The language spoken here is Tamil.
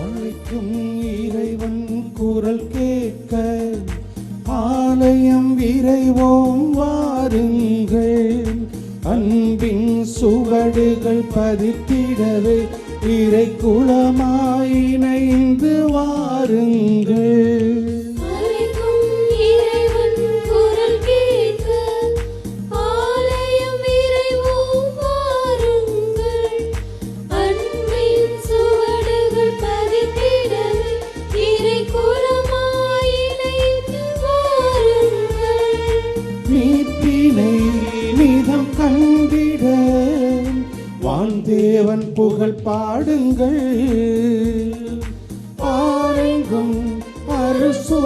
அழைக்கும் இறைவன் குரல் கேட்க ஆலயம் விரைவோம் வாருங்கள். அன்பின் சுவடுகள் பதித்திடவே இறை குலமாயினைந்து வாருங்கள். நீதம் கண்டிட வான்தேவன் புகழ் பாடுங்கள். பாருங்கும் அரசு